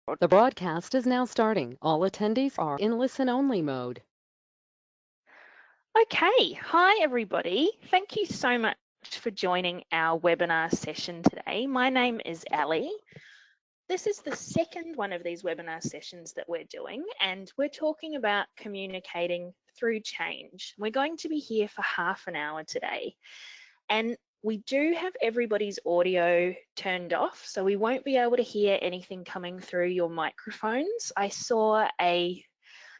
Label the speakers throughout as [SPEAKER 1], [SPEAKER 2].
[SPEAKER 1] The broadcast is now starting. All attendees are in listen-only mode.
[SPEAKER 2] Okay, hi everybody. Thank you so much for joining our webinar session today. My name is Ali. This is the second one of these webinar sessions that we're doing, and we're talking about communicating through change. We're going to be here for half an hour today, and we do have everybody's audio turned off, so we won't be able to hear anything coming through your microphones. I saw I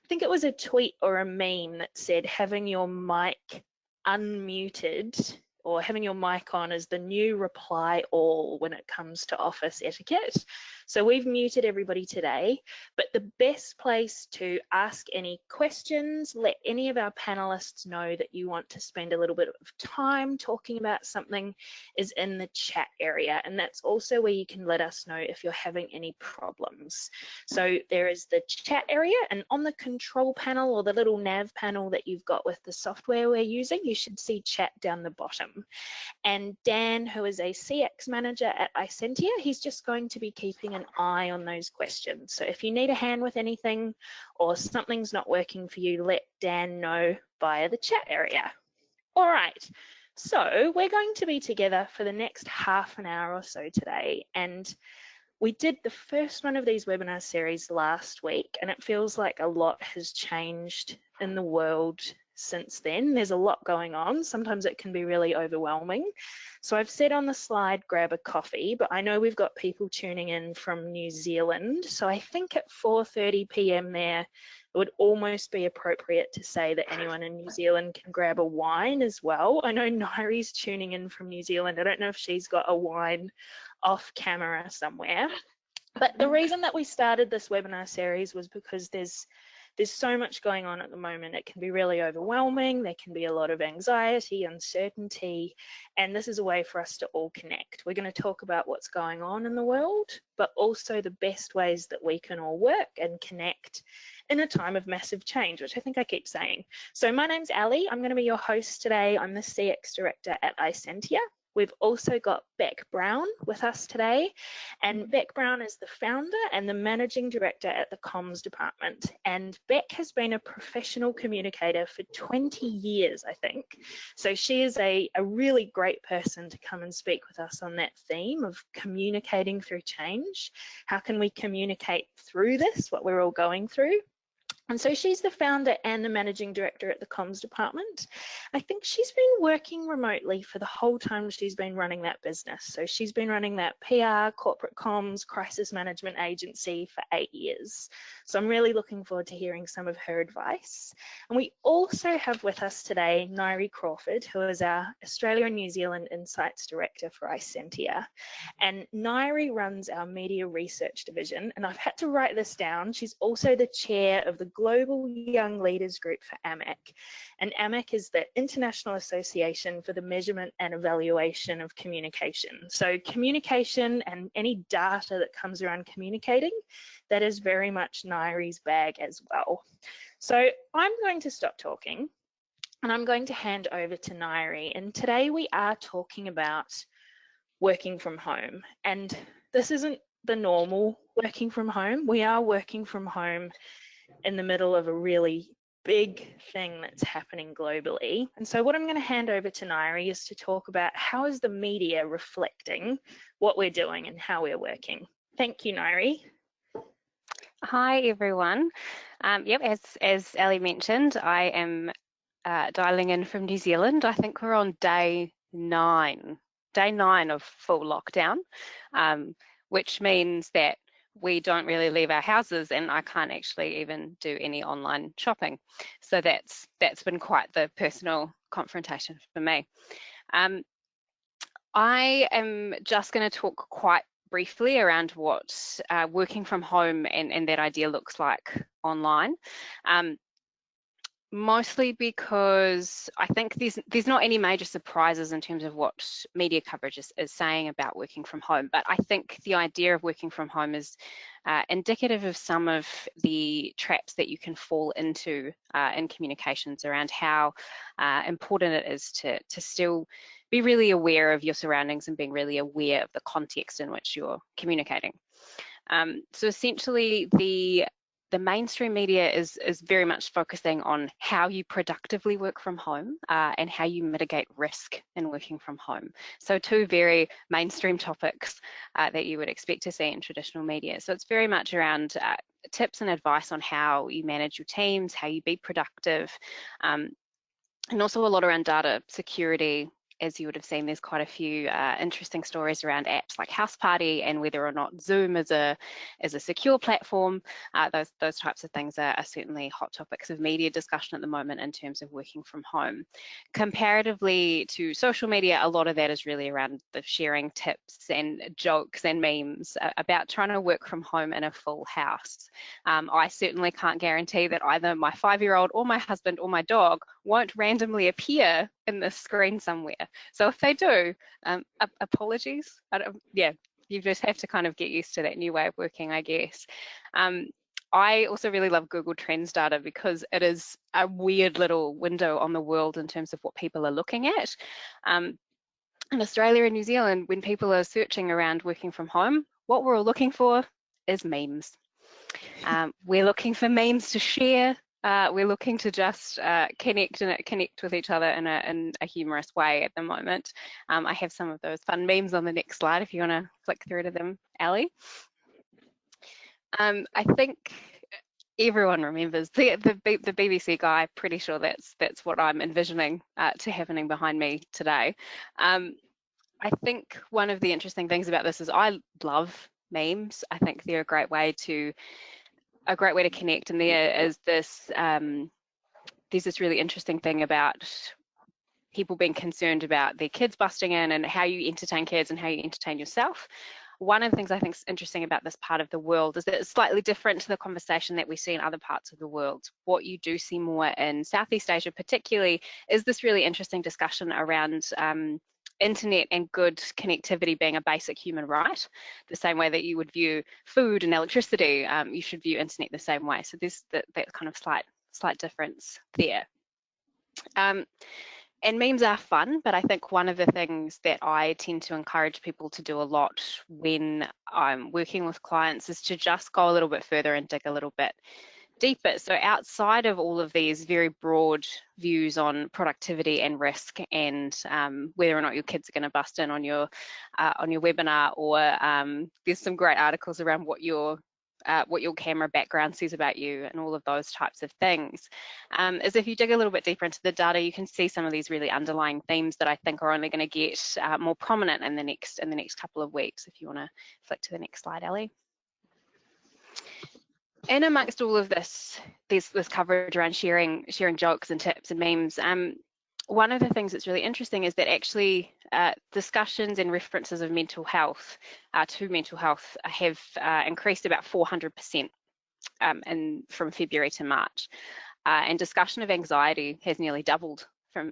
[SPEAKER 2] think it was a tweet or a meme that said having your mic unmuted or having your mic on is the new reply all when it comes to office etiquette. So we've muted everybody today, but the best place to ask any questions, let any of our panelists know that you want to spend a little bit of time talking about something, is in the chat area. And that's also where you can let us know if you're having any problems. So there is the chat area, and on the control panel or the little nav panel that you've got with the software we're using, you should see chat down the bottom. And Dan, who is a CX manager at Isentia, he's just going to be keeping an eye on those questions. So if you need a hand with anything or something's not working for you, let Dan know via the chat area. All right, so we're going to be together for the next half an hour or so today, and we did the first one of these webinar series last week, and it feels like a lot has changed in the world since then. There's a lot going on. Sometimes it can be really overwhelming. So I've said on the slide, grab a coffee, but I know we've got people tuning in from New Zealand. So I think at 4:30 p.m. there, it would almost be appropriate to say that anyone in New Zealand can grab a wine as well. I know Ngaire's tuning in from New Zealand. I don't know if she's got a wine off camera somewhere. But the reason that we started this webinar series was because there's so much going on at the moment. It can be really overwhelming. There can be a lot of anxiety, uncertainty, and this is a way for us to all connect. We're going to talk about what's going on in the world, but also the best ways that we can all work and connect in a time of massive change, which I think I keep saying. So my name's Ali. I'm going to be your host today. I'm the CX director at Isentia. We've also got Bec Brown with us today, and Bec Brown is the founder and the managing director at the comms department. And Bec has been a professional communicator for 20 years, I think. So she is a really great person to come and speak with us on that theme of communicating through change. How can we communicate through this, what we're all going through? And so she's the founder and the managing director at the comms department. I think she's been working remotely for the whole time she's been running that business. So she's been running that PR, corporate comms, crisis management agency for 8 years. So I'm really looking forward to hearing some of her advice. And we also have with us today Ngaire Crawford, who is our Australia and New Zealand Insights Director for Isentia. And Ngaire runs our media research division. And I've had to write this down. She's also the chair of the Global Young Leaders Group for AMAC. And AMAC is the International Association for the Measurement and Evaluation of Communication. So communication and any data that comes around communicating, that is very much Ngaire's bag as well. So I'm going to stop talking and I'm going to hand over to Ngaire. And today we are talking about working from home. And this isn't the normal working from home. We are working from home in the middle of a really big thing that's happening globally. And so what I'm going to hand over to Ngaire is to talk about how is the media reflecting what we're doing and how we're working. Thank you, Ngaire.
[SPEAKER 3] Hi everyone. Yep, as Ali mentioned, I am dialing in from New Zealand. I think we're on day nine of full lockdown, which means that we don't really leave our houses, and I can't actually even do any online shopping. So that's been quite the personal confrontation for me. I am just going to talk quite briefly around what working from home and that idea looks like online. Mostly because I think there's not any major surprises in terms of what media coverage is saying about working from home, but I think the idea of working from home is indicative of some of the traps that you can fall into in communications around how important it is to still be really aware of your surroundings and being really aware of the context in which you're communicating. So essentially, the mainstream media is very much focusing on how you productively work from home and how you mitigate risk in working from home. So two very mainstream topics that you would expect to see in traditional media. So it's very much around tips and advice on how you manage your teams, how you be productive, and also a lot around data security. As you would have seen, there's quite a few interesting stories around apps like House Party and whether or not Zoom is a secure platform. Those types of things are certainly hot topics of media discussion at the moment in terms of working from home. Comparatively to social media, a lot of that is really around the sharing tips and jokes and memes about trying to work from home in a full house. I certainly can't guarantee that either my 5-year-old or my husband or my dog won't randomly appear in this screen somewhere. So if they do, apologies. Yeah, you just have to kind of get used to that new way of working, I guess. I also really love Google Trends data because it is a weird little window on the world in terms of what people are looking at. In Australia and New Zealand, when people are searching around working from home, what we're all looking for is memes. We're looking for memes to share. We're looking to just connect with each other in a humorous way at the moment. I have some of those fun memes on the next slide if you want to flick through to them, Ali. I think everyone remembers the BBC guy. Pretty sure that's what I'm envisioning to happening behind me today. I think one of the interesting things about this is I love memes. I think they're a great way to connect, and there is this there's this really interesting thing about people being concerned about their kids busting in and how you entertain kids and how you entertain yourself. One of the things I think is interesting about this part of the world is that it's slightly different to the conversation that we see in other parts of the world. What you do see more in Southeast Asia particularly is this really interesting discussion around internet and good connectivity being a basic human right. The same way that you would view food and electricity, you should view internet the same way. So there's that kind of slight difference there. And memes are fun, but I think one of the things that I tend to encourage people to do a lot when I'm working with clients is to just go a little bit further and dig a little bit deeper. So outside of all of these very broad views on productivity and risk and whether or not your kids are going to bust in on your webinar, or there's some great articles around what your camera background says about you and all of those types of things, is if you dig a little bit deeper into the data, you can see some of these really underlying themes that I think are only going to get more prominent in the next couple of weeks. If you want to flick to the next slide, Ali. And amongst all of this coverage around sharing jokes and tips and memes, one of the things that's really interesting is that actually discussions and references of mental health to mental health have increased about 400% from February to March. And discussion of anxiety has nearly doubled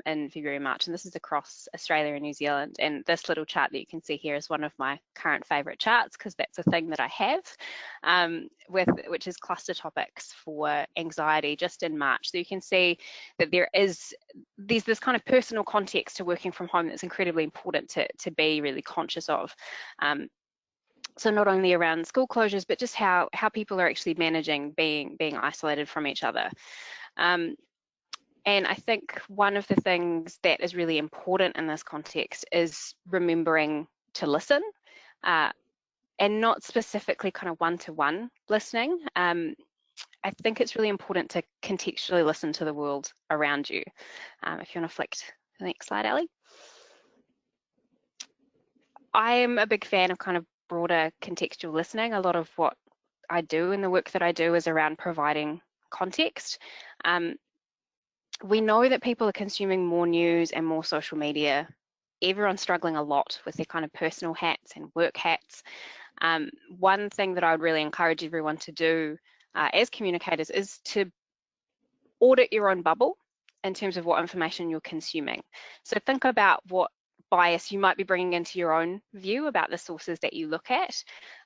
[SPEAKER 3] in February and March, and this is across Australia and New Zealand. And this little chart that you can see here is one of my current favourite charts because that's a thing that I have, which is cluster topics for anxiety just in March. So you can see that there's this kind of personal context to working from home that's incredibly important to be really conscious of. So not only around school closures, but just how people are actually managing being isolated from each other. And I think one of the things that is really important in this context is remembering to listen, and not specifically kind of one-to-one listening. I think it's really important to contextually listen to the world around you. If you want to flick to the next slide, Ali. I am a big fan of kind of broader contextual listening. A lot of what I do and the work that I do is around providing context. We know that people are consuming more news and more social media. Everyone's struggling a lot with their kind of personal hats and work hats. One thing that I would really encourage everyone to do as communicators is to audit your own bubble in terms of what information you're consuming. So think about what bias you might be bringing into your own view about the sources that you look at,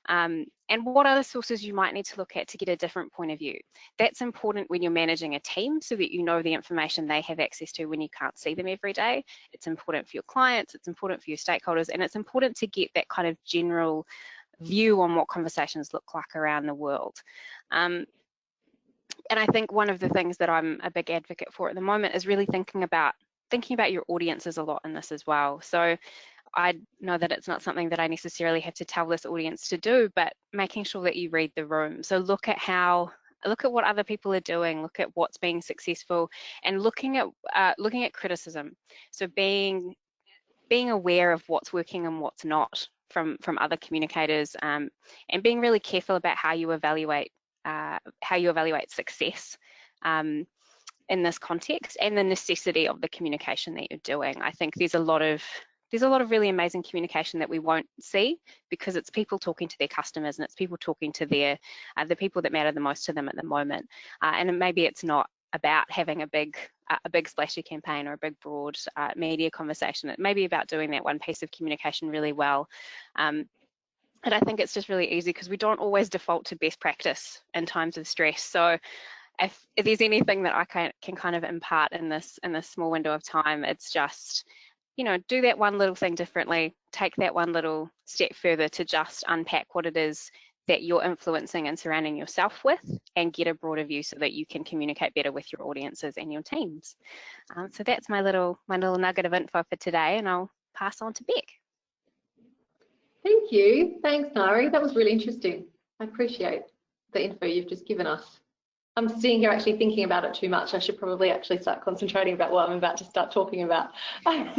[SPEAKER 3] and what other sources you might need to look at to get a different point of view. That's important when you're managing a team so that you know the information they have access to when you can't see them every day. It's important for your clients, it's important for your stakeholders, and it's important to get that kind of general view on what conversations look like around the world. And I think one of the things that I'm a big advocate for at the moment is really thinking about your audiences a lot in this as well. So I know that it's not something that I necessarily have to tell this audience to do, but making sure that you read the room. So look at what other people are doing, look at what's being successful, and looking at criticism. So being aware of what's working and what's not from other communicators, and being really careful about how you evaluate success in this context, and the necessity of the communication that you're doing. I think there's a lot of really amazing communication that we won't see because it's people talking to their customers, and it's people talking to the people that matter the most to them at the moment. And maybe it's not about having a big splashy campaign or a big broad media conversation. It may be about doing that one piece of communication really well. And I think it's just really easy because we don't always default to best practice in times of stress. So if there's anything that I can kind of impart in this small window of time, it's just, do that one little thing differently, take that one little step further to just unpack what it is that you're influencing and surrounding yourself with, and get a broader view so that you can communicate better with your audiences and your teams. So that's my little nugget of info for today, and I'll pass on to Bec.
[SPEAKER 4] Thank you. Thanks, Ngaire. That was really interesting. I appreciate the info you've just given us. I'm sitting here actually thinking about it too much. I should probably actually start concentrating about what I'm about to start talking about. Both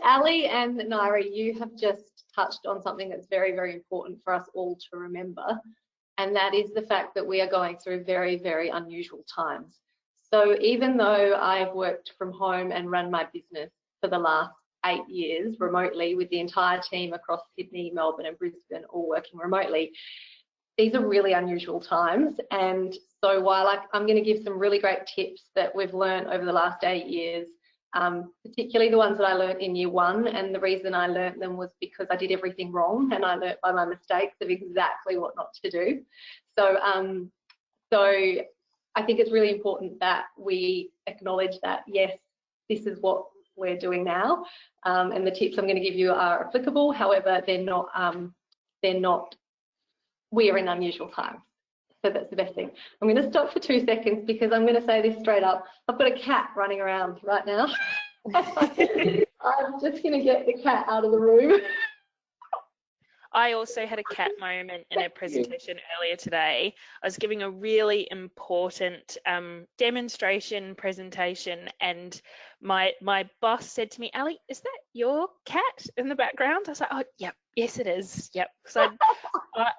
[SPEAKER 4] Ali and Ngaire, you have just touched on something that's very, very important for us all to remember, and that is the fact that we are going through very, very unusual times. So even though I've worked from home and run my business for the last 8 years remotely with the entire team across Sydney, Melbourne and Brisbane all working remotely, these are really unusual times. And so while I'm going to give some really great tips that we've learned over the last 8 years, particularly the ones that I learned in year 1, and the reason I learned them was because I did everything wrong and I learned by my mistakes of exactly what not to do. So I think it's really important that we acknowledge that, yes, this is what we're doing now, and the tips I'm going to give you are applicable. However, they're not. We are in unusual times, so that's the best thing. I'm going to stop for 2 seconds because I'm going to say this straight up. I've got a cat running around right now. I'm just going to get the cat out of the room.
[SPEAKER 2] I also had a cat moment in a presentation earlier today. I was giving a really important demonstration presentation, and my boss said to me, "Ali, is that your cat in the background?" I was like, "Oh, yep, yes it is, yep." So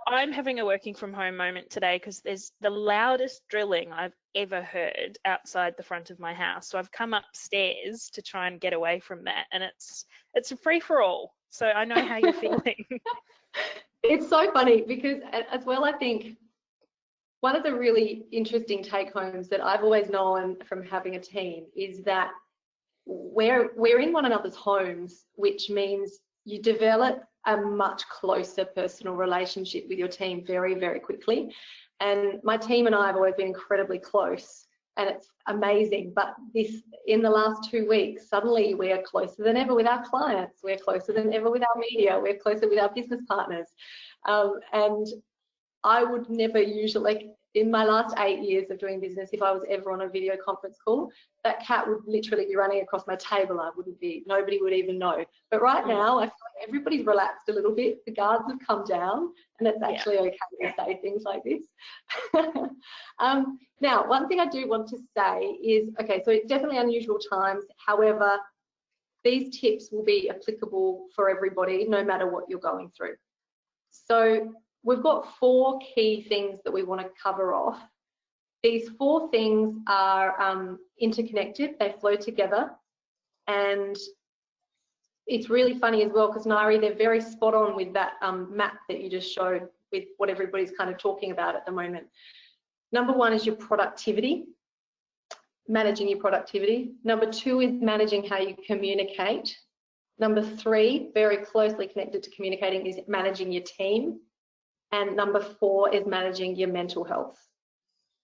[SPEAKER 2] I'm having a working from home moment today because there's the loudest drilling I've ever heard outside the front of my house. So I've come upstairs to try and get away from that, and it's a free for all. So I know how you're feeling.
[SPEAKER 4] It's so funny because as well, I think one of the really interesting take homes that I've always known from having a team is that we're in one another's homes, which means you develop a much closer personal relationship with your team very, very quickly. And my team and I have always been incredibly close, and it's amazing. But in the last 2 weeks, suddenly we are closer than ever with our clients. We're closer than ever with our media. We're closer with our business partners. And I would never usually, like in my last 8 years of doing business, if I was ever on a video conference call, that cat would literally be running across my table. Nobody would even know. But right now, I feel like everybody's relaxed a little bit. The guards have come down, and it's actually okay to say things like this. Now, one thing I do want to say is, okay, so it's definitely unusual times. However, these tips will be applicable for everybody, no matter what you're going through. So we've got 4 key things that we want to cover off. These 4 things are interconnected, they flow together, and it's really funny as well because Ngaire, they're very spot on with that map that you just showed with what everybody's kind of talking about at the moment. Number 1 is your productivity, managing your productivity. Number 2 is managing how you communicate. Number 3, very closely connected to communicating, is managing your team. And number 4 is managing your mental health.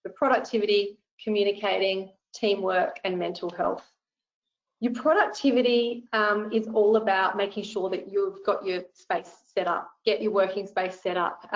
[SPEAKER 4] The productivity, communicating, teamwork, and mental health. Your productivity is all about making sure that you've got your space set up, get your working space set up.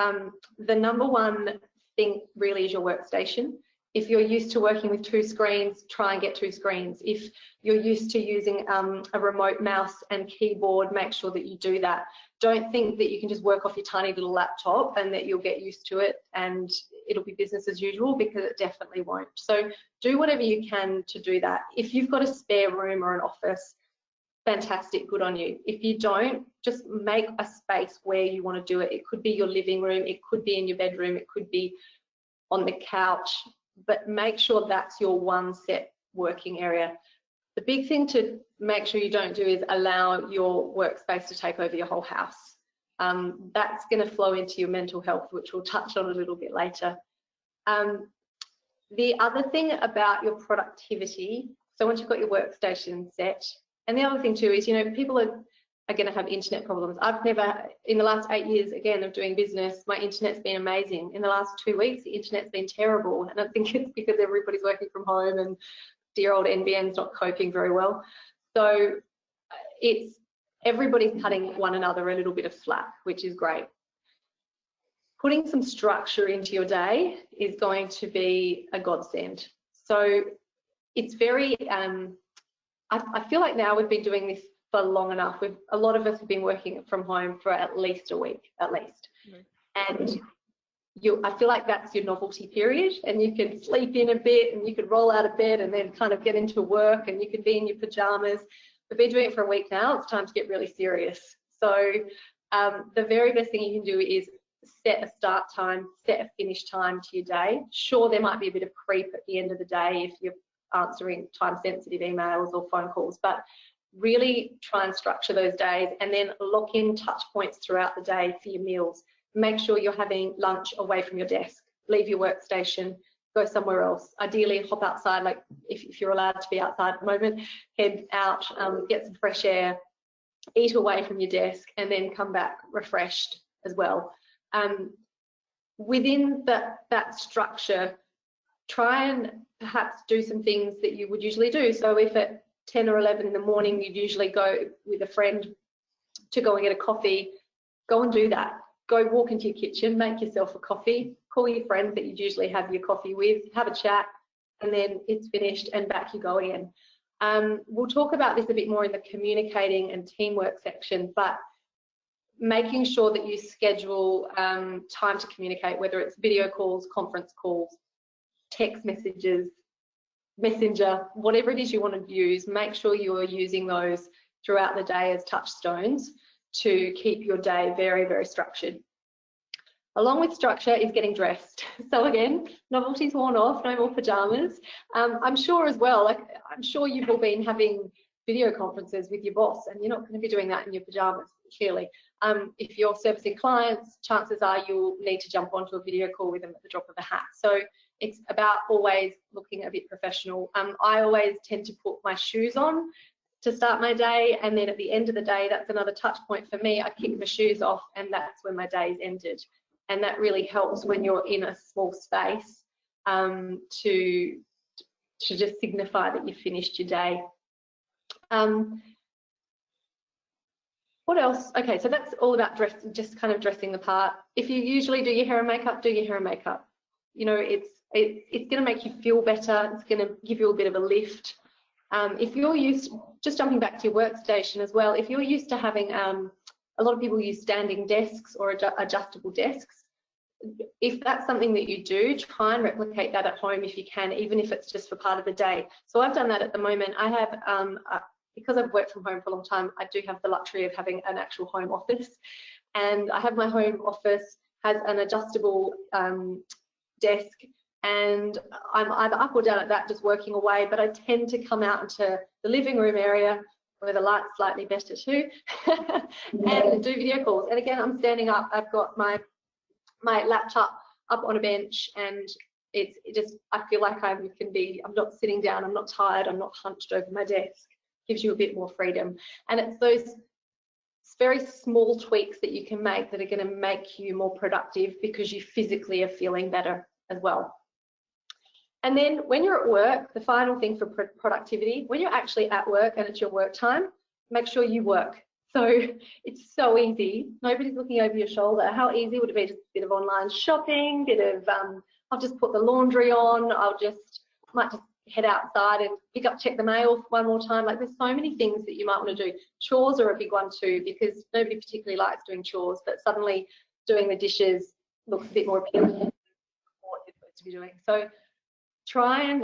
[SPEAKER 4] The number one thing really is your workstation. If you're used to working with 2 screens, try and get 2 screens. If you're used to using a remote mouse and keyboard, make sure that you do that. Don't think that you can just work off your tiny little laptop and that you'll get used to it and it'll be business as usual, because it definitely won't. So do whatever you can to do that. If you've got a spare room or an office, fantastic, good on you. If you don't, just make a space where you want to do it. It could be your living room, it could be in your bedroom, it could be on the couch, but make sure that's your one set working area. The big thing to make sure you don't do is allow your workspace to take over your whole house. That's going to flow into your mental health, which we'll touch on a little bit later. The other thing about your productivity, so once you've got your workstation set, and the other thing too is, you know, people are going to have internet problems. I've never, in the last 8 years, again, of doing business, my internet's been amazing. In the last 2 weeks, the internet's been terrible. And I think it's because everybody's working from home and dear old NBN's not coping very well. So it's, everybody's cutting one another a little bit of slack, which is great. Putting some structure into your day is going to be a godsend. So it's very, I feel like now we've been doing this for long enough. A lot of us have been working from home for at least a week, at least. And I feel like that's your novelty period, and you can sleep in a bit and you could roll out of bed and then kind of get into work and you could be in your pajamas. We've been doing it for a week now, it's time to get really serious. So the very best thing you can do is set a start time, set a finish time to your day. Sure, there might be a bit of creep at the end of the day if you're answering time-sensitive emails or phone calls, but really try and structure those days and then lock in touch points throughout the day for your meals. Make sure you're having lunch away from your desk. Leave your workstation, go somewhere else. Ideally, hop outside, like if you're allowed to be outside at the moment, head out, get some fresh air, eat away from your desk, and then come back refreshed as well. Within that structure, try and perhaps do some things that you would usually do. So if at 10 or 11 in the morning you'd usually go with a friend to go and get a coffee, go and do that. Go walk into your kitchen, make yourself a coffee, call your friends that you'd usually have your coffee with, have a chat, and then it's finished and back you go again. We'll talk about this a bit more in the communicating and teamwork section, but making sure that you schedule time to communicate, whether it's video calls, conference calls, text messages, messenger, whatever it is you want to use, make sure you are using those throughout the day as touchstones to keep your day very, very structured. Along with structure is getting dressed. So again, novelty's worn off, no more pajamas. I'm sure as well, like I'm sure you've all been having video conferences with your boss, and you're not going to be doing that in your pajamas, clearly. If you're servicing clients, chances are you'll need to jump onto a video call with them at the drop of a hat. So it's about always looking a bit professional. I always tend to put my shoes on to start my day, and then at the end of the day, that's another touch point for me. I kick my shoes off and that's when my day is ended. And that really helps when you're in a small space to just signify that you've finished your day. What else? Okay, so that's all about dress, just kind of dressing the part. If you usually do your hair and makeup, do your hair and makeup. You know, it's going to make you feel better. It's going to give you a bit of a lift. If you're used, just jumping back to your workstation as well, if you're used to having, a lot of people use standing desks or adjustable desks. If that's something that you do, try and replicate that at home if you can, even if it's just for part of the day. So I've done that at the moment. I have, because I've worked from home for a long time, I do have the luxury of having an actual home office. And I have my home office has an adjustable desk, and I'm either up or down at that just working away, but I tend to come out into the living room area where the light's slightly better too and do video calls. And again, I'm standing up, I've got my laptop up on a bench, and I feel like I'm not sitting down, I'm not tired, I'm not hunched over my desk. Gives you a bit more freedom. And it's those very small tweaks that you can make that are going to make you more productive because you physically are feeling better as well. And then when you're at work, the final thing for productivity, when you're actually at work and it's your work time, make sure you work. So it's so easy. Nobody's looking over your shoulder. How easy would it be? Just a bit of online shopping, I'll just put the laundry on. Might just head outside and check the mail one more time. Like, there's so many things that you might want to do. Chores are a big one too, because nobody particularly likes doing chores, but suddenly doing the dishes looks a bit more appealing than what you're supposed to be doing. So try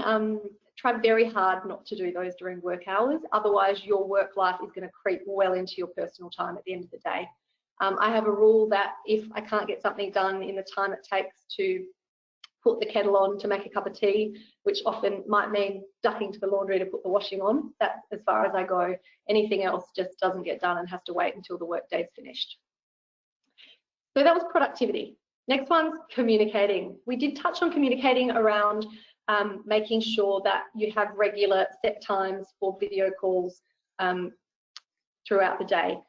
[SPEAKER 4] very hard not to do those during work hours. Otherwise, your work life is going to creep well into your personal time at the end of the day. I have a rule that if I can't get something done in the time it takes to put the kettle on to make a cup of tea, which often might mean ducking to the laundry to put the washing on, that's as far as I go. Anything else just doesn't get done and has to wait until the work day's finished. So that was productivity. Next one's communicating. We did touch on communicating around making sure that you have regular set times for video calls throughout the day.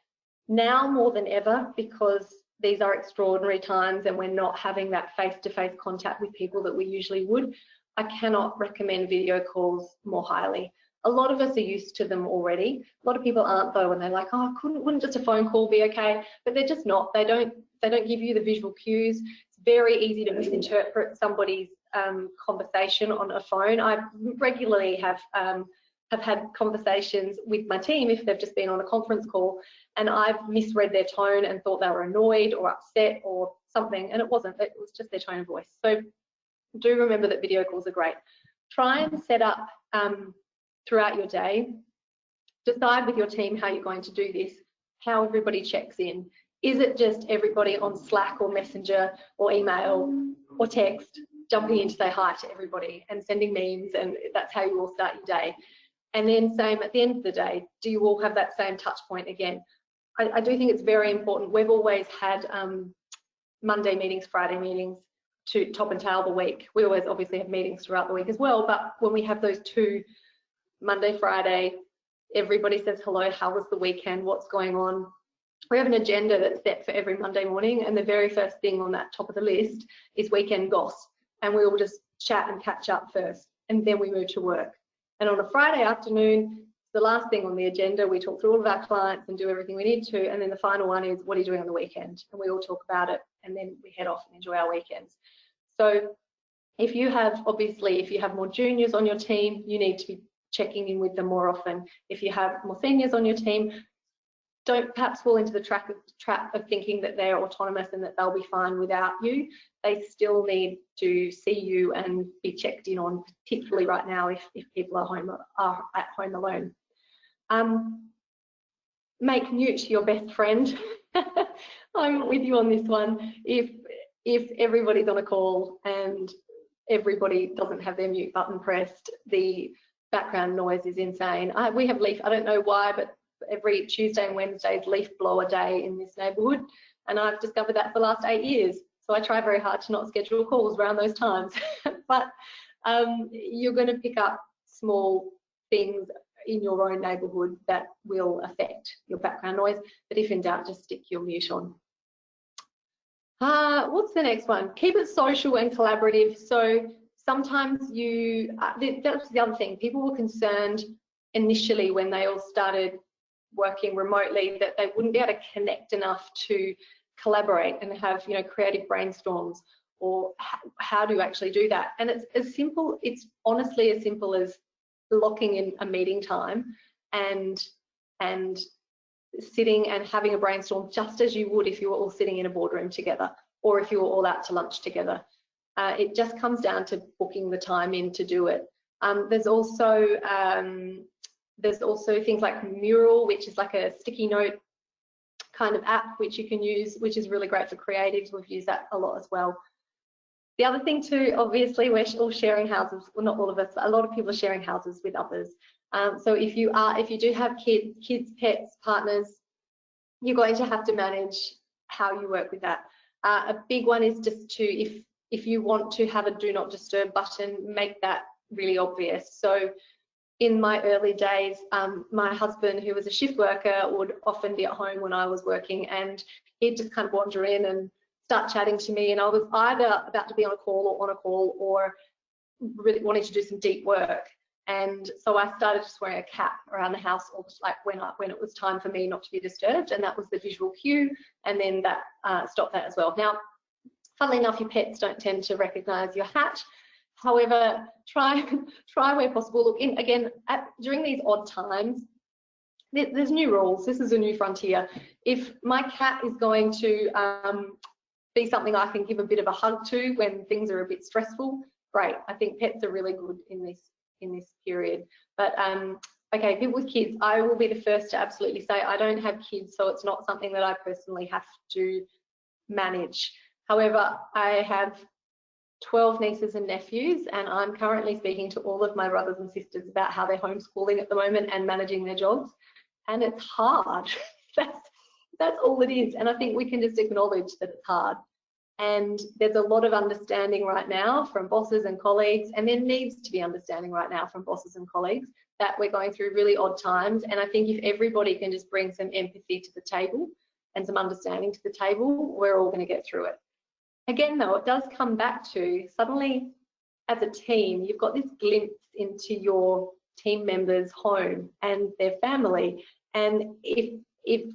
[SPEAKER 4] Now more than ever, because these are extraordinary times and we're not having that face-to-face contact with people that we usually would, I cannot recommend video calls more highly. A lot of us are used to them already. A lot of people aren't though, and they're like, oh, wouldn't just a phone call be okay? But they're just not. They don't give you the visual cues. It's very easy to misinterpret somebody's conversation on a phone. I regularly have had conversations with my team if they've just been on a conference call, and I've misread their tone and thought they were annoyed or upset or something, and it wasn't. It was just their tone of voice. So do remember that video calls are great. Try and set up throughout your day. Decide with your team how you're going to do this, how everybody checks in. Is it just everybody on Slack or Messenger or email or text jumping in to say hi to everybody and sending memes, and that's how you all start your day? And then same at the end of the day, do you all have that same touch point again? I do think it's very important. We've always had Monday meetings, Friday meetings to top and tail the week. We always obviously have meetings throughout the week as well, but when we have those two, Monday, Friday, everybody says hello, how was the weekend, what's going on? We have an agenda that's set for every Monday morning, and the very first thing on that top of the list is weekend goss, and we all just chat and catch up first, and then we move to work. And on a Friday afternoon, the last thing on the agenda, we talk through all of our clients and do everything we need to, and then the final one is, what are you doing on the weekend? And we all talk about it, and then we head off and enjoy our weekends. So if you have more juniors on your team, you need to be checking in with them more often. If you have more seniors on your team, don't perhaps fall into the trap of thinking that they're autonomous and that they'll be fine without you. They still need to see you and be checked in on, particularly right now if people are at home alone. Make mute your best friend. I'm with you on this one. If everybody's on a call and everybody doesn't have their mute button pressed, the background noise is insane. We have leaf, I don't know why, but every Tuesday and Wednesday is leaf blower day in this neighbourhood, and I've discovered that for the last 8 years. So I try very hard to not schedule calls around those times. But you're going to pick up small things in your own neighbourhood that will affect your background noise. But if in doubt, just stick your mute on. What's the next one? Keep it social and collaborative. So sometimes that's the other thing. People were concerned initially when they all started working remotely that they wouldn't be able to connect enough to collaborate and have creative brainstorms, or how do you actually do that? And it's honestly as simple as locking in a meeting time and sitting and having a brainstorm just as you would if you were all sitting in a boardroom together, or if you were all out to lunch together. It just comes down to booking the time in to do it. There's also things like Mural, which is like a sticky note kind of app which you can use, which is really great for creatives. We've used that a lot as well. The other thing too, obviously, we're all sharing houses. Well, not all of us, but a lot of people are sharing houses with others. So if you do have kids, pets, partners, you're going to have to manage how you work with that. A big one is just to, if you want to have a do not disturb button, make that really obvious. So in my early days, my husband, who was a shift worker, would often be at home when I was working, and he'd just kind of wander in and start chatting to me, and I was either about to be on a call, or really wanting to do some deep work. And so I started just wearing a cap around the house, all like when it was time for me not to be disturbed, and that was the visual cue, and then that stopped that as well. Now, funnily enough, your pets don't tend to recognise your hat. However, try where possible. Look, again, during these odd times, there's new rules. This is a new frontier. If my cat is going to be something I can give a bit of a hug to when things are a bit stressful, great. I think pets are really good in this period. But okay, people with kids, I will be the first to absolutely say I don't have kids, so it's not something that I personally have to manage. However, I have 12 nieces and nephews, and I'm currently speaking to all of my brothers and sisters about how they're homeschooling at the moment and managing their jobs, and it's hard. That's all it is, and I think we can just acknowledge that it's hard. And there's a lot of understanding right now from bosses and colleagues, and there needs to be understanding right now from bosses and colleagues that we're going through really odd times. And I think if everybody can just bring some empathy to the table and some understanding to the table, we're all going to get through it. Again, though, it does come back to suddenly as a team, you've got this glimpse into your team members' home and their family. And if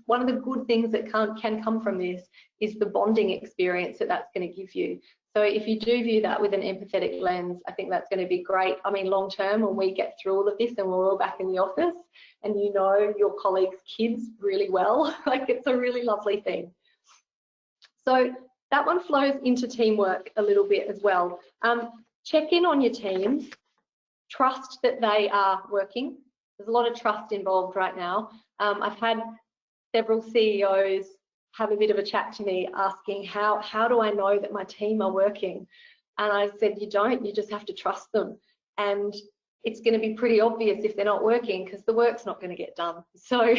[SPEAKER 4] one of the good things that can come from this is the bonding experience that that's going to give you. So if you do view that with an empathetic lens, I think that's going to be great. I mean, long term, when we get through all of this and we're all back in the office and you know your colleagues' kids really well, like it's a really lovely thing. So that one flows into teamwork a little bit as well. Check in on your teams, trust that they are working. There's a lot of trust involved right now. I've had several CEOs have a bit of a chat to me asking how do I know that my team are working? And I said, you don't, you just have to trust them. And it's going to be pretty obvious if they're not working because the work's not going to get done. So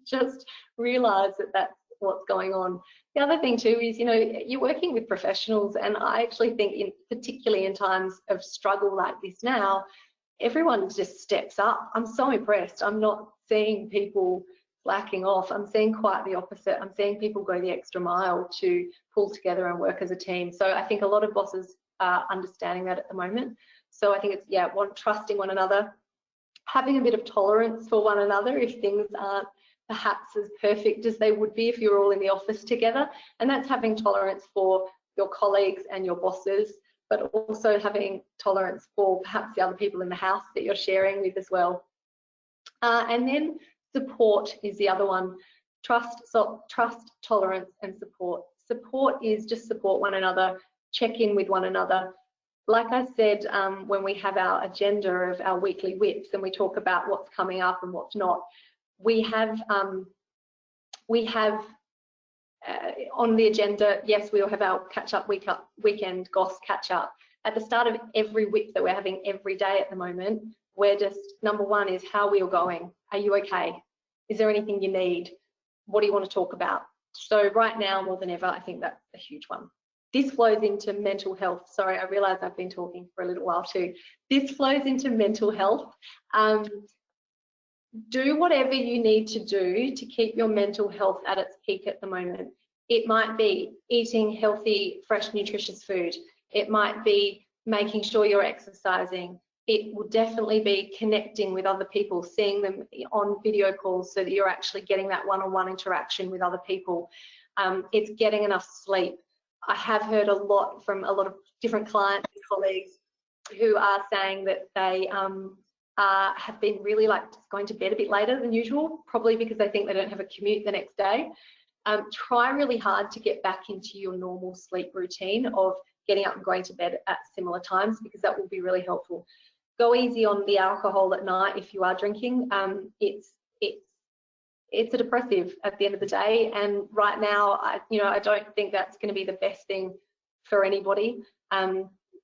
[SPEAKER 4] just realize that that's what's going on. The other thing too is, you know, you're working with professionals, and I actually think particularly in times of struggle like this now, everyone just steps up. I'm so impressed. I'm not seeing people slacking off. I'm seeing quite the opposite. I'm seeing people go the extra mile to pull together and work as a team. So I think a lot of bosses are understanding that at the moment. So I think it's, yeah, trusting one another, having a bit of tolerance for one another if things aren't perhaps as perfect as they would be if you're all in the office together. And that's having tolerance for your colleagues and your bosses, but also having tolerance for perhaps the other people in the house that you're sharing with as well. And then support is the other one. Trust, tolerance, and support. Support is just support one another, check in with one another. Like I said, when we have our agenda of our weekly whips and we talk about what's coming up and what's not, we have on the agenda, yes, we'll have our catch-up weekend GOS catch-up. At the start of every whip that we're having every day at the moment, we're just, number one is how are we all going? Are you okay? Is there anything you need? What do you want to talk about? So right now, more than ever, I think that's a huge one. This flows into mental health. Sorry, I realise I've been talking for a little while too. This flows into mental health. Do whatever you need to do to keep your mental health at its peak at the moment. It might be eating healthy, fresh, nutritious food. It might be making sure you're exercising. It will definitely be connecting with other people, seeing them on video calls so that you're actually getting that one-on-one interaction with other people. It's getting enough sleep. I have heard a lot from a lot of different clients and colleagues who are saying that they have been really like just going to bed a bit later than usual, probably because they think they don't have a commute the next day. Try really hard to get back into your normal sleep routine of getting up and going to bed at similar times, because that will be really helpful. Go easy on the alcohol at night if you are drinking. It's a depressive at the end of the day, and right now, I don't think that's going to be the best thing for anybody.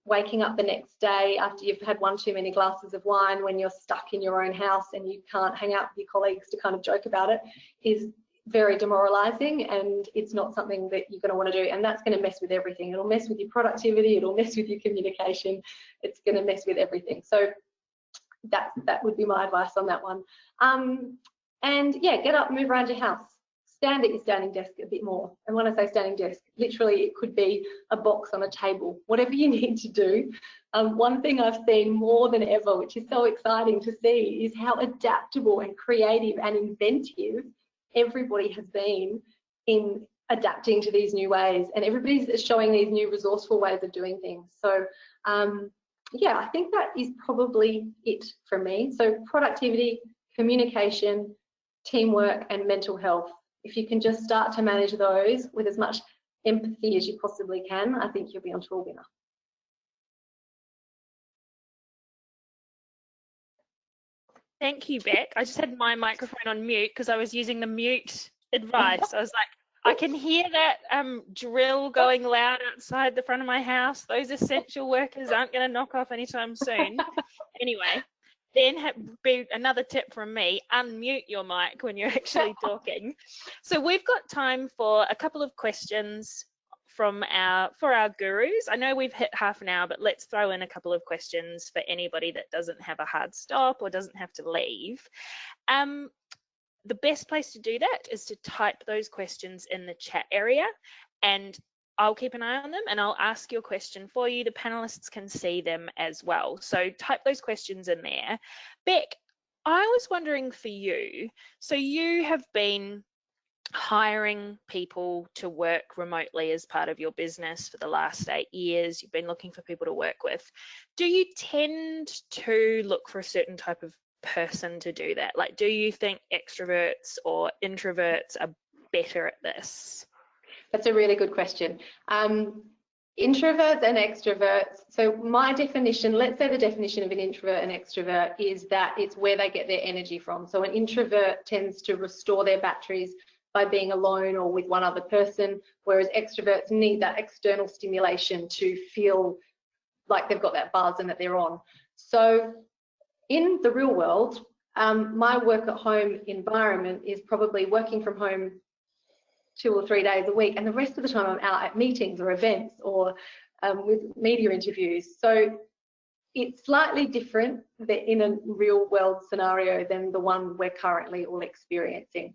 [SPEAKER 4] Waking up the next day after you've had one too many glasses of wine, when you're stuck in your own house and you can't hang out with your colleagues to kind of joke about it, is very demoralizing, and it's not something that you're going to want to do, and that's going to mess with everything. It'll mess with your productivity, it'll mess with your communication, it's going to mess with everything. So that would be my advice on that one. And yeah, get up, move around your house, stand at your standing desk a bit more. And when I say standing desk, literally it could be a box on a table, whatever you need to do, one thing I've seen more than ever, which is so exciting to see, is how adaptable and creative and inventive everybody has been in adapting to these new ways, and everybody's showing these new resourceful ways of doing things. So yeah, I think that is probably it for me. So productivity, communication, teamwork, and mental health. If you can just start to manage those with as much empathy as you possibly can, I think you'll be onto a winner.
[SPEAKER 2] Thank you, Bec. I just had my microphone on mute because I was using the mute advice. I was like, I can hear that drill going loud outside the front of my house. Those essential workers aren't going to knock off anytime soon. Anyway, then be another tip from me, unmute your mic when you're actually talking. So we've got time for a couple of questions for our gurus. I know we've hit half an hour, but let's throw in a couple of questions for anybody that doesn't have a hard stop or doesn't have to leave. The best place to do that is to type those questions in the chat area, and I'll keep an eye on them and I'll ask your question for you. The panelists can see them as well. So type those questions in there. Bec, I was wondering for you, so you have been hiring people to work remotely as part of your business for the last 8 years. You've been looking for people to work with. Do you tend to look for a certain type of person to do that? Like, do you think extroverts or introverts are better at this?
[SPEAKER 4] That's a really good question. Introverts and extroverts. So my definition, let's say the definition of an introvert and extrovert is that it's where they get their energy from. So an introvert tends to restore their batteries by being alone or with one other person, whereas extroverts need that external stimulation to feel like they've got that buzz and that they're on. So in the real world, my work at home environment is probably working from home 2 or 3 days a week, and the rest of the time I'm out at meetings or events or with media interviews. So it's slightly different in a real world scenario than the one we're currently all experiencing.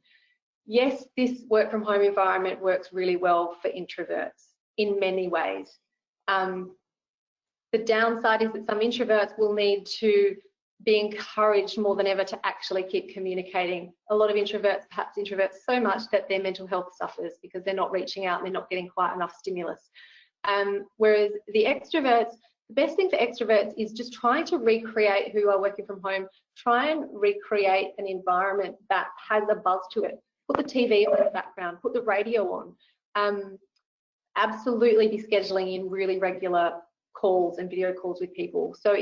[SPEAKER 4] Yes, this work from home environment works really well for introverts in many ways. The downside is that some introverts will need to be encouraged more than ever to actually keep communicating. A lot of introverts perhaps introvert so much that their mental health suffers because they're not reaching out and they're not getting quite enough stimulus. Whereas the extroverts, the best thing for extroverts is just trying to recreate who are working from home, try and recreate an environment that has a buzz to it. Put the TV on in the background, put the radio on. Absolutely be scheduling in really regular calls and video calls with people. So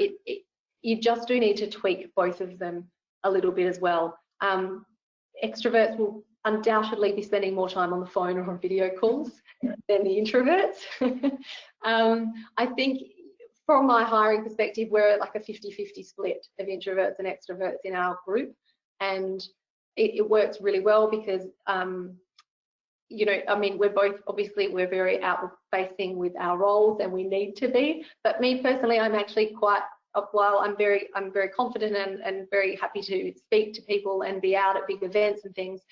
[SPEAKER 4] you just do need to tweak both of them a little bit as well. Extroverts will undoubtedly be spending more time on the phone or on video calls than the introverts. I think from my hiring perspective, we're like a 50-50 split of introverts and extroverts in our group, and it works really well because you know, I mean, we're both, obviously we're very outward facing with our roles and we need to be, but me personally, I'm actually quite, while I'm very confident and very happy to speak to people and be out at big events and things,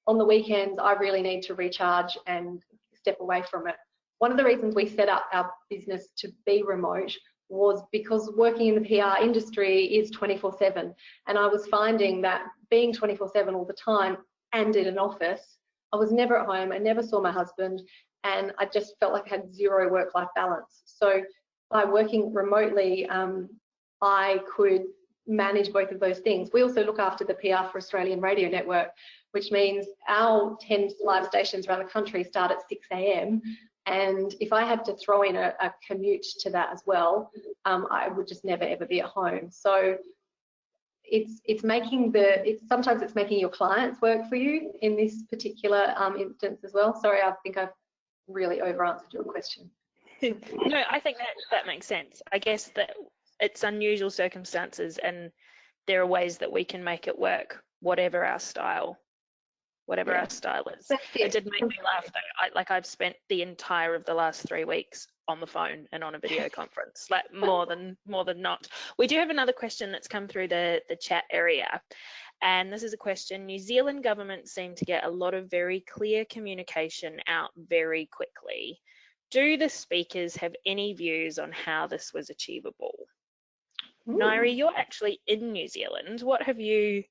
[SPEAKER 4] on the weekends I really need to recharge and step away from it. One of the reasons we set up our business to be remote was because working in the PR industry is 24/7, and I was finding that being 24/7 all the time and in an office, I was never at home, I never saw my husband, and I just felt like I had zero work-life balance. So by working remotely, I could manage both of those things. We also look after the PR for Australian Radio Network, which means our 10 live stations around the country start at 6 a.m. And if I had to throw in a commute to that as well, I would just never ever be at home. So sometimes it's making your clients work for you in this particular instance as well. Sorry, I think I've really over answered your question.
[SPEAKER 2] No, I think that makes sense. I guess that it's unusual circumstances and there are ways that we can make it work, whatever our style is. It did make me laugh though. I've spent the entire of the last 3 weeks on the phone and on a video conference, like more than not. We do have another question that's come through the chat area, and this is a question. New Zealand government seem to get a lot of very clear communication out very quickly. do the speakers have any views on how this was achievable?
[SPEAKER 4] Ooh.
[SPEAKER 2] Ngaire, you're actually in New Zealand. What have you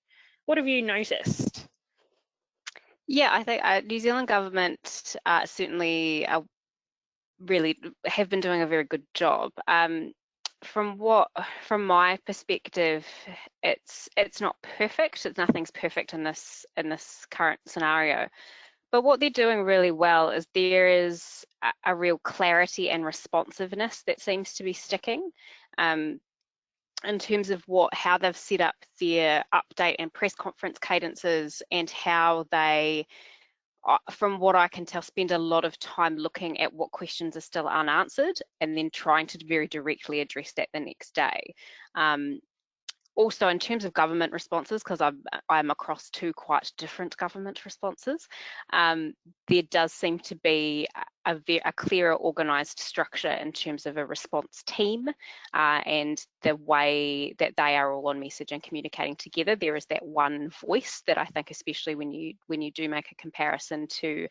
[SPEAKER 2] noticed?
[SPEAKER 3] Yeah, I think New Zealand government certainly really have been doing a very good job. From my perspective, it's not perfect. Nothing's perfect in this current scenario. But what they're doing really well is there is a real clarity and responsiveness that seems to be sticking. In terms of how they've set up their update and press conference cadences, and how they, from what I can tell, spend a lot of time looking at what questions are still unanswered and then trying to very directly address that the next day. Also, in terms of government responses, because I'm across two quite different government responses, there does seem to be a clearer organised structure in terms of a response team and the way that they are all on message and communicating together. There is that one voice that I think, especially when you do make a comparison to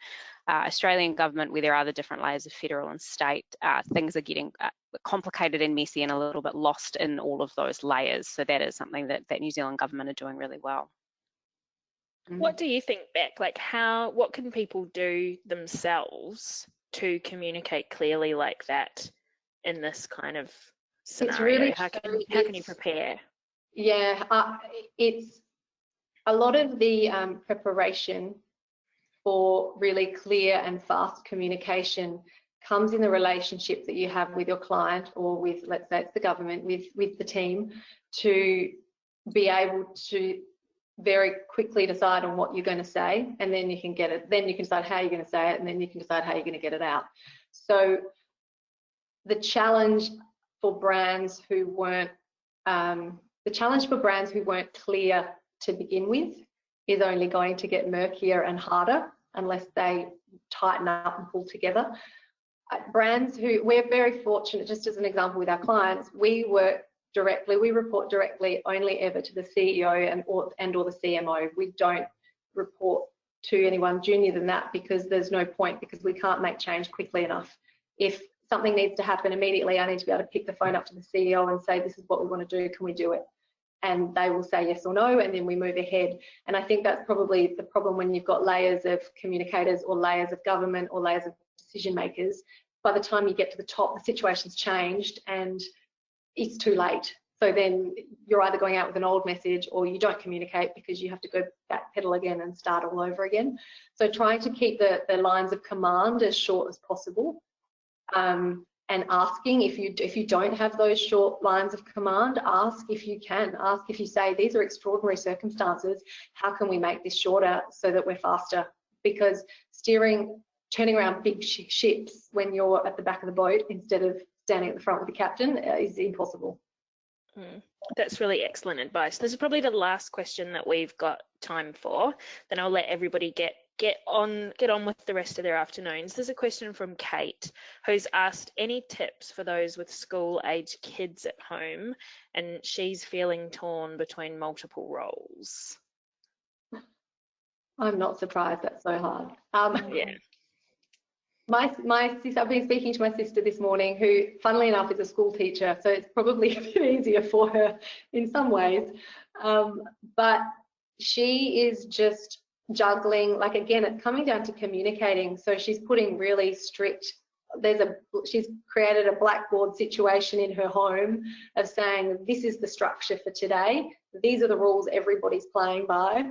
[SPEAKER 3] Australian government, where there are the different layers of federal and state, things are getting complicated and messy and a little bit lost in all of those layers. So that is something that New Zealand government are doing really well.
[SPEAKER 2] What do you think, Bec? Like, what can people do themselves to communicate clearly like that in this kind of scenario?
[SPEAKER 4] It's really
[SPEAKER 2] how can you prepare?
[SPEAKER 4] Yeah, it's a lot of the preparation for really clear and fast communication comes in the relationship that you have with your client, or with, let's say it's the government, with the team, to be able to very quickly decide on what you're going to say, and then you can get it. Then you can decide how you're going to say it, and then you can decide how you're going to get it out. So the challenge for brands who weren't clear to begin with is only going to get murkier and harder unless they tighten up and pull together. Brands we're very fortunate, just as an example with our clients, we report directly only ever to the CEO and or the CMO. We don't report to anyone junior than that, because there's no point, because we can't make change quickly enough. If something needs to happen immediately, I need to be able to pick the phone up to the CEO and say, this is what we want to do, can we do it? And they will say yes or no, and then we move ahead. And I think that's probably the problem when you've got layers of communicators or layers of government or layers of decision makers. By the time you get to the top, the situation's changed and it's too late. So then you're either going out with an old message, or you don't communicate because you have to go backpedal again and start all over again. So trying to keep the lines of command as short as possible, and asking, if you don't have those short lines of command, ask if you can. Ask if you say, these are extraordinary circumstances, how can we make this shorter so that we're faster? Because turning around big ships when you're at the back of the boat instead of standing at the front with the captain is impossible.
[SPEAKER 2] That's really excellent advice. This is probably the last question that we've got time for. Then I'll let everybody get on with the rest of their afternoons. There's a question from Kate, who's asked any tips for those with school-age kids at home, and she's feeling torn between multiple roles.
[SPEAKER 4] I'm not surprised, that's so hard.
[SPEAKER 2] Yeah.
[SPEAKER 4] My sister, I've been speaking to my sister this morning, who, funnily enough, is a school teacher, so it's probably a bit easier for her in some ways. But she is just juggling, like, again, it's coming down to communicating. So she's putting really strict, she's created a blackboard situation in her home of saying, this is the structure for today, these are the rules everybody's playing by.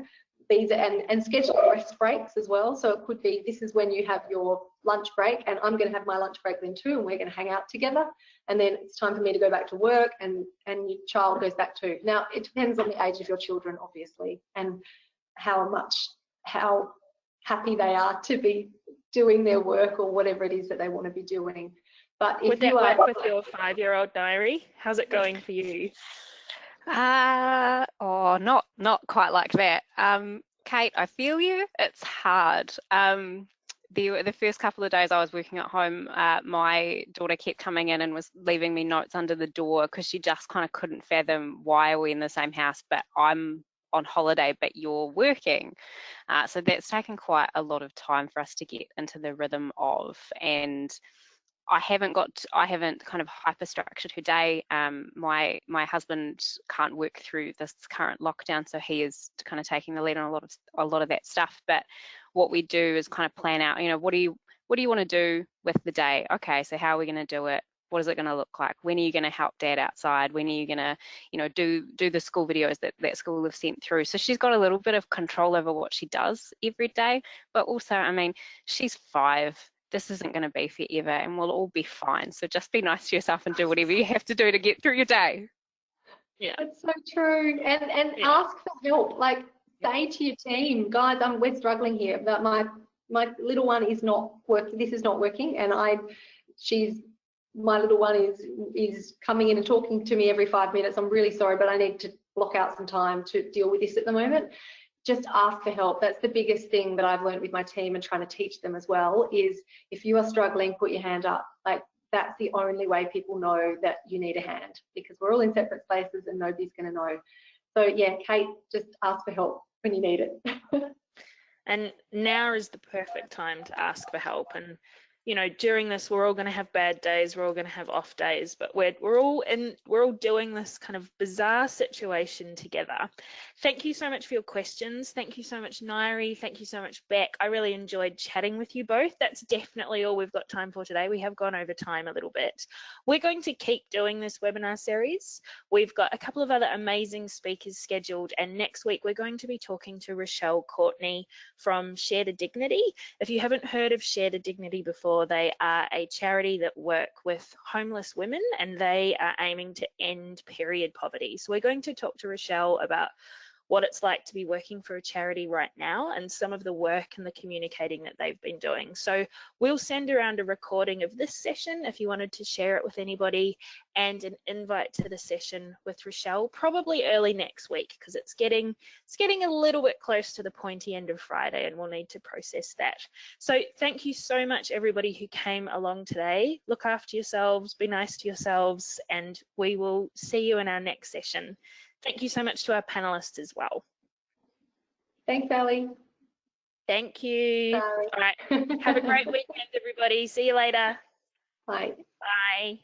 [SPEAKER 4] These and schedule rest breaks as well. So it could be, this is when you have your lunch break, and I'm going to have my lunch break then too, and we're going to hang out together. And then it's time for me to go back to work, and your child goes back too. Now, it depends on the age of your children, obviously, and how happy they are to be doing their work or whatever it is that they want to be doing. But if
[SPEAKER 2] would that work with your 5-year-old Ngaire? How's it going for you?
[SPEAKER 3] Not quite like that. Kate, I feel you. It's hard. The first couple of days I was working at home, my daughter kept coming in and was leaving me notes under the door, because she just kind of couldn't fathom, why are we in the same house, but I'm on holiday, but you're working. So that's taken quite a lot of time for us to get into the rhythm of. And I haven't kind of hyper structured her day. My husband can't work through this current lockdown, so he is kind of taking the lead on a lot of that stuff. But what we do is kind of plan out, what do you want to do with the day? Okay, so how are we going to do it? What is it going to look like? When are you going to help dad outside? When are you going to, do the school videos that school have sent through? So she's got a little bit of control over what she does every day. But also, I mean, she's 5. This isn't going to be forever, and we'll all be fine. So just be nice to yourself and do whatever you have to do to get through your day.
[SPEAKER 2] Yeah,
[SPEAKER 4] it's so true. And ask for help. Like, say to your team, guys, we're struggling here, but my little one is not working. This is not working, and my little one is coming in and talking to me every 5 minutes. I'm really sorry, but I need to block out some time to deal with this at the moment. Just ask for help. That's the biggest thing that I've learned with my team and trying to teach them as well, is if you are struggling, put your hand up. Like, that's the only way people know that you need a hand, because we're all in separate spaces and nobody's going to know. So yeah, Kate, just ask for help when you need it.
[SPEAKER 2] and now is the perfect time to ask for help. And during this, we're all going to have bad days, we're all going to have off days, but we're all doing this kind of bizarre situation together. Thank you so much for your questions. Thank you so much, Ngaire. Thank you so much, Bec. I really enjoyed chatting with you both. That's definitely all we've got time for today. We have gone over time a little bit. We're going to keep doing this webinar series. We've got a couple of other amazing speakers scheduled, and next week we're going to be talking to Rochelle Courtney from Share to Dignity. If you haven't heard of Share to Dignity before, they are a charity that work with homeless women, and they are aiming to end period poverty. So we're going to talk to Rochelle about what it's like to be working for a charity right now and some of the work and the communicating that they've been doing. So we'll send around a recording of this session if you wanted to share it with anybody, and an invite to the session with Rochelle probably early next week, because it's getting a little bit close to the pointy end of Friday and we'll need to process that. So thank you so much, everybody who came along today. Look after yourselves, be nice to yourselves, and we will see you in our next session. Thank you so much to our panelists as well.
[SPEAKER 4] Thanks, Ali.
[SPEAKER 2] Thank you.
[SPEAKER 4] Bye.
[SPEAKER 2] All right. Have a great weekend, everybody. See you later.
[SPEAKER 4] Bye.
[SPEAKER 2] Bye.